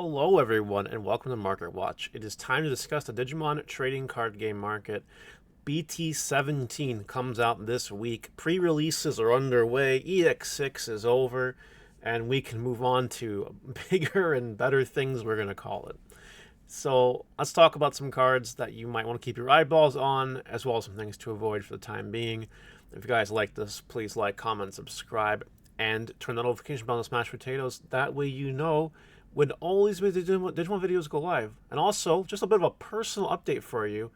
Hello everyone and welcome to Market Watch. It is time to discuss the Digimon trading card game market. BT17 comes out this week. Pre-releases are underway, EX6 is over, and we can move on to bigger and better things, we're going to call it. So let's talk about some cards that you might want to keep your eyeballs on, as well as some things to avoid for the time being. If you guys like this, please like, comment, subscribe, and turn the notification bell to smash potatoes. That way you know when all these Digimon videos go live. And also, just a bit of a personal update for you.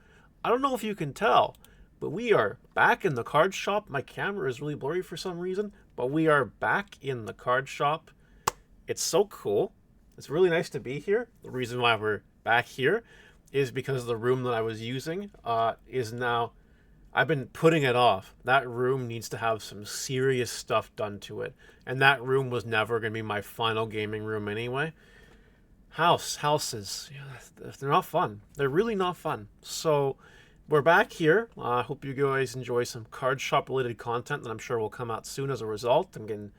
I don't know if you can tell, but we are back in the card shop. My camera is really blurry for some reason, but we are back in the card shop. It's so cool. It's really nice to be here. The reason why we're back here is because the room that I was using is now... I've been putting it off. That room needs to have some serious stuff done to it. And that room was never going to be my final gaming room anyway. Houses, yeah, they're not fun. They're really not fun. So we're back here. I hope you guys enjoy some card shop related content that I'm sure will come out soon as a result. I'm getting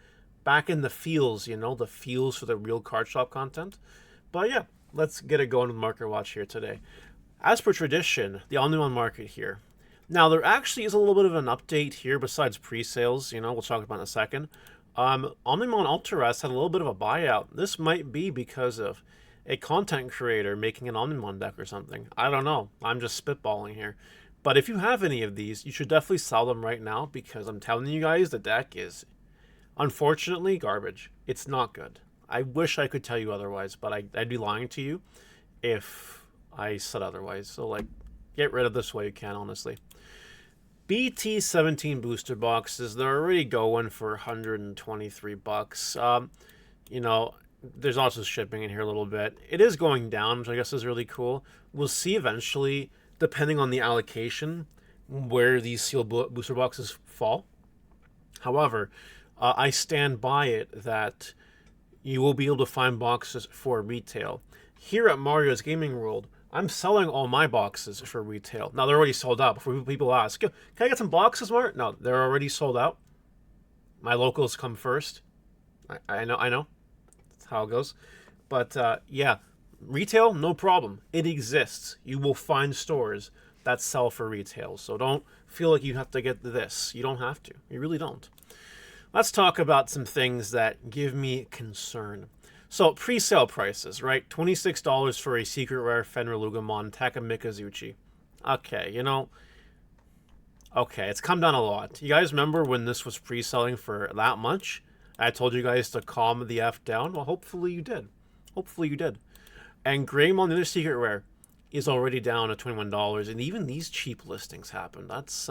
back in the feels, the feels for the real card shop content. But yeah, let's get it going with Market Watch here today. As per tradition, the on-demand market here. Now, there actually is a little bit of an update here besides pre-sales, we'll talk about in a second. Omnimon Ultras had a little bit of a buyout. This might be because of a content creator making an Omnimon deck or something. I don't know. I'm just spitballing here. But if you have any of these, you should definitely sell them right now because I'm telling you guys, the deck is, unfortunately, garbage. It's not good. I wish I could tell you otherwise, but I'd be lying to you if I said otherwise. So, get rid of this while you can, honestly. BT17 booster boxes, they're already going for 123 bucks. There's also shipping in here a little bit. It is going down, which I guess is really cool. We'll see eventually, depending on the allocation, where these sealed booster boxes fall. However, I stand by it that you will be able to find boxes for retail. Here at Mario's Gaming World, I'm selling all my boxes for retail. Now, they're already sold out. Before people ask, can I get some boxes, Mark? No, they're already sold out. My locals come first. I know. That's how it goes. But, yeah, retail, no problem. It exists. You will find stores that sell for retail. So don't feel like you have to get this. You don't have to. You really don't. Let's talk about some things that give me concern. So, pre-sale prices, right? $26 for a secret rare Ryllmon Takamikazuchi. Okay, okay, it's come down a lot. You guys remember when this was pre-selling for that much? I told you guys to calm the F down. Well, hopefully you did. Hopefully you did. And Greymon, the other secret rare, is already down at $21, and even these cheap listings happen. That's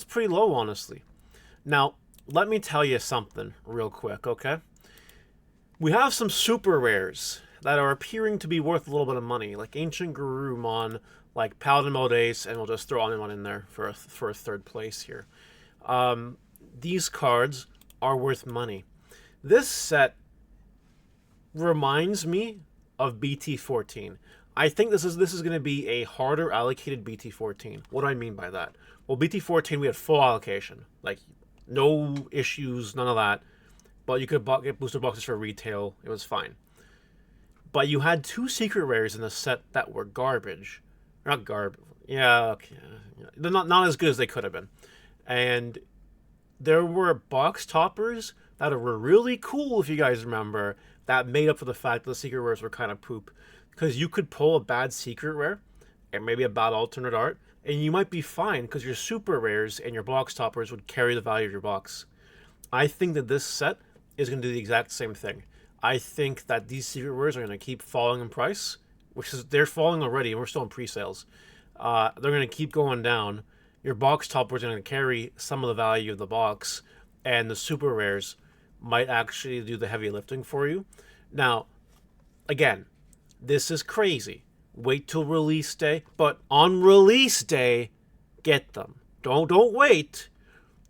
pretty low, honestly. Now, let me tell you something real quick, okay? We have some super rares that are appearing to be worth a little bit of money, like Ancient Garurumon, like Paladin Mode Ace, and we'll just throw Omnimon in there for a third place here. These cards are worth money. This set reminds me of BT14. I think this is going to be a harder allocated BT14. What do I mean by that? Well, BT14 we had full allocation, like no issues, none of that. But you could get booster boxes for retail. It was fine. But you had two secret rares in the set that were garbage. Not garbage. Yeah, okay. They're not as good as they could have been. And there were box toppers that were really cool, if you guys remember, that made up for the fact that the secret rares were kind of poop. Because you could pull a bad secret rare, and maybe a bad alternate art, and you might be fine because your super rares and your box toppers would carry the value of your box. I think that this set is going to do the exact same thing. I think that these secret rares are going to keep falling in price, which is they're falling already, and we're still in pre-sales. They're going to keep going down. Your box toppers are going to carry some of the value of the box, and the super rares might actually do the heavy lifting for you. Now, again, this is crazy. Wait till release day, but on release day, get them. Don't wait.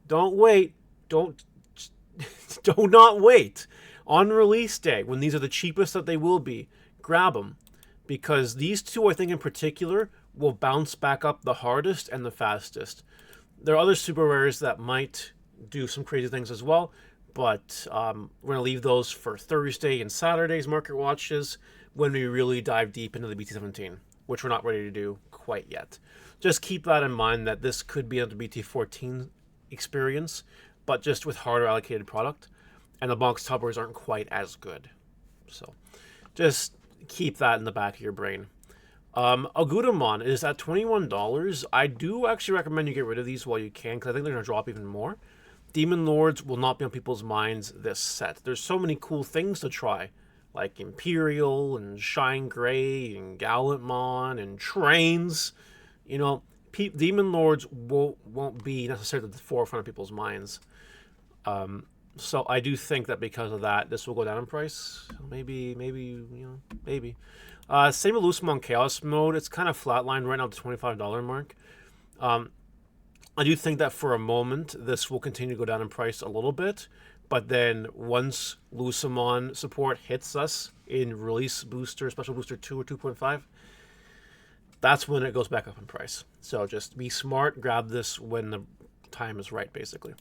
Don't wait. Do not wait. On release day, when these are the cheapest that they will be, grab them. Because these two, I think in particular, will bounce back up the hardest and the fastest. There are other super rares that might do some crazy things as well, but we're going to leave those for Thursday and Saturday's market watches when we really dive deep into the BT17, which we're not ready to do quite yet. Just keep that in mind that this could be another BT14 experience, but just with harder allocated product, and the box toppers aren't quite as good. So just keep that in the back of your brain. Agudamon is at $21. I do actually recommend you get rid of these while you can, because I think they're going to drop even more. Demon Lords will not be on people's minds this set. There's so many cool things to try, like Imperial and Shine Gray and Gallantmon and Trains. You know, Demon Lords won't be necessarily at the forefront of people's minds. So I do think that because of that, this will go down in price. Maybe. Same with Lucemon Chaos Mode. It's kind of flatlined right now at the $25 mark. I do think that for a moment, this will continue to go down in price a little bit. But then once Lucemon support hits us in Release Booster, Special Booster 2 or 2.5, that's when it goes back up in price. So just be smart. Grab this when the time is right, basically.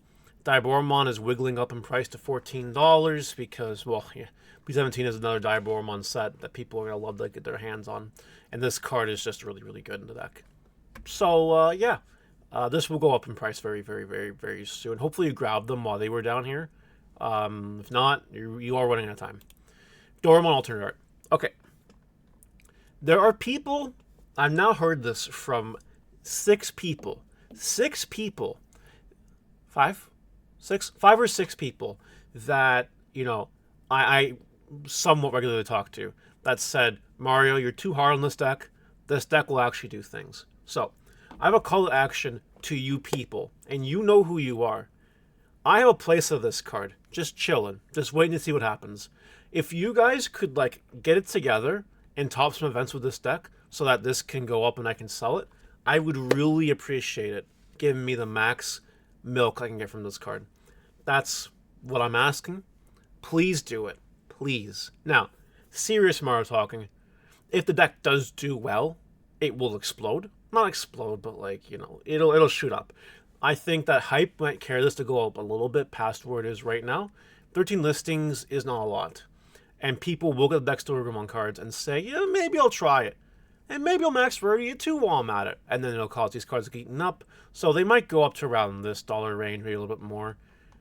Diboromon is wiggling up in price to $14 because, well, yeah, B17 is another Diboromon set that people are going to love to get their hands on. And this card is just really, really good in the deck. So, yeah, this will go up in price very, very, very, very soon. Hopefully you grabbed them while they were down here. If not, you are running out of time. Doremon Alternate Art. Okay. There are people, I've now heard this from 6 people. 6 people. 5 or 6 people that, you know, I somewhat regularly talk to that said, Mario, you're too hard on this deck. This deck will actually do things. So, I have a call to action to you people, and you know who you are. I have a place of this card, just chilling, just waiting to see what happens. If you guys could, like, get it together and top some events with this deck so that this can go up and I can sell it, I would really appreciate it, giving me the max milk I can get from this card. That's what I'm asking. Please do it. Please. Now, serious Mario talking. If the deck does do well, it will explode. Not explode, but like, you know, it'll shoot up. I think that hype might carry this to go up a little bit past where it is right now. 13 listings is not a lot. And people will get the deck Ryllmon cards and say, yeah, maybe I'll try it. And maybe I'll max rarity it too while I'm at it. And then it'll cause these cards to get eaten up. So they might go up to around this dollar range, maybe a little bit more.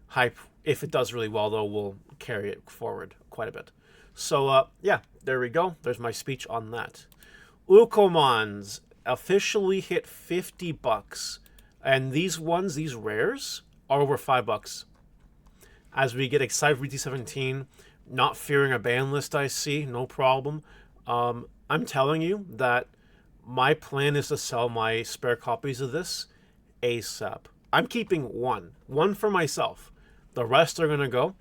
Hype, if it does really well, though, will carry it forward quite a bit. So, yeah, there we go. There's my speech on that. Ukomons officially hit $50. And these ones, these rares, are over $5. As we get excited for BT17, not fearing a ban list I see, no problem. I'm telling you that my plan is to sell my spare copies of this ASAP. I'm keeping one for myself. The rest are going to go,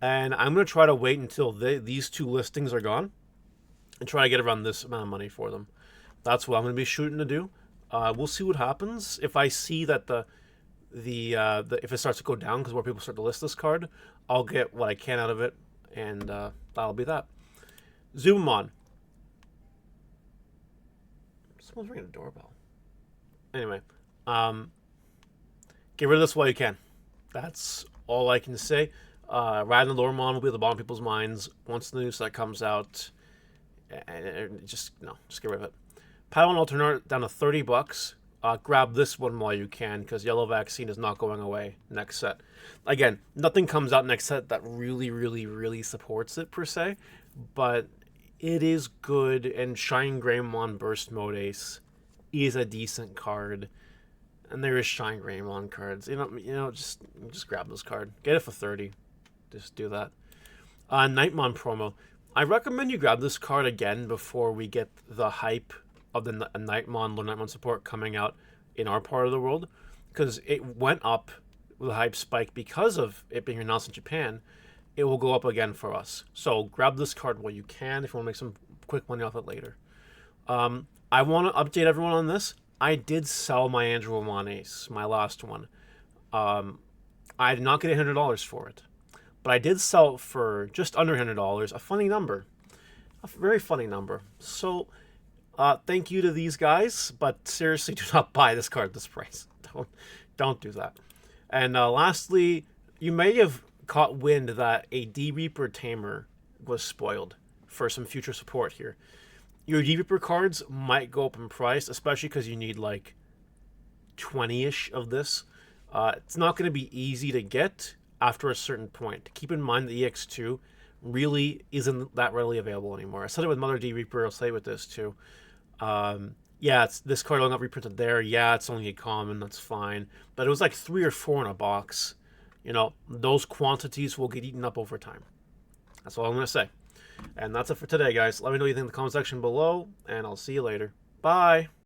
and I'm going to try to wait until these 2 listings are gone and try to get around this amount of money for them. That's what I'm going to be shooting to do. We'll see what happens. If I see that if it starts to go down because more people start to list this card, I'll get what I can out of it, and that'll be that. Zoomon. Someone's ringing a doorbell. Anyway, get rid of this while you can. That's all I can say. Rad and Loremon will be at the bottom of people's minds once the new set comes out. And just get rid of it. Padawan Alternate down to $30. Grab this one while you can, because Yellow Vaccine is not going away next set. Again, nothing comes out next set that really, really, really supports it, per se. But it is good, and Shine Greymon Burst Mode Ace is a decent card. And there is Shine Greymon cards. Just grab this card. Get it for $30. Just do that. Nightmon promo. I recommend you grab this card again before we get the hype of the Nightmon support coming out in our part of the world, because it went up with a hype spike because of it being announced in Japan. It will go up again for us. So grab this card while you can if you want to make some quick money off it later. I want to update everyone on this. I did sell my Andrewe Ace, my last one. I did not get $100 for it, but I did sell it for just under $100. A funny number, a very funny number. So, thank you to these guys, but seriously, do not buy this card at this price. Don't do that. And lastly, you may have caught wind that a D Reaper Tamer was spoiled for some future support here. Your D Reaper cards might go up in price, especially because you need like 20-ish of this. It's not going to be easy to get after a certain point. Keep in mind the EX2 really isn't that readily available anymore. I said it with Mother D Reaper, I'll say it with this too. Yeah, this card will not reprinted there. Yeah, it's only a common, that's fine. But it was like 3 or 4 in a box. You know, those quantities will get eaten up over time. That's all I'm going to say. And that's it for today, guys. Let me know what you think in the comment section below, and I'll see you later. Bye!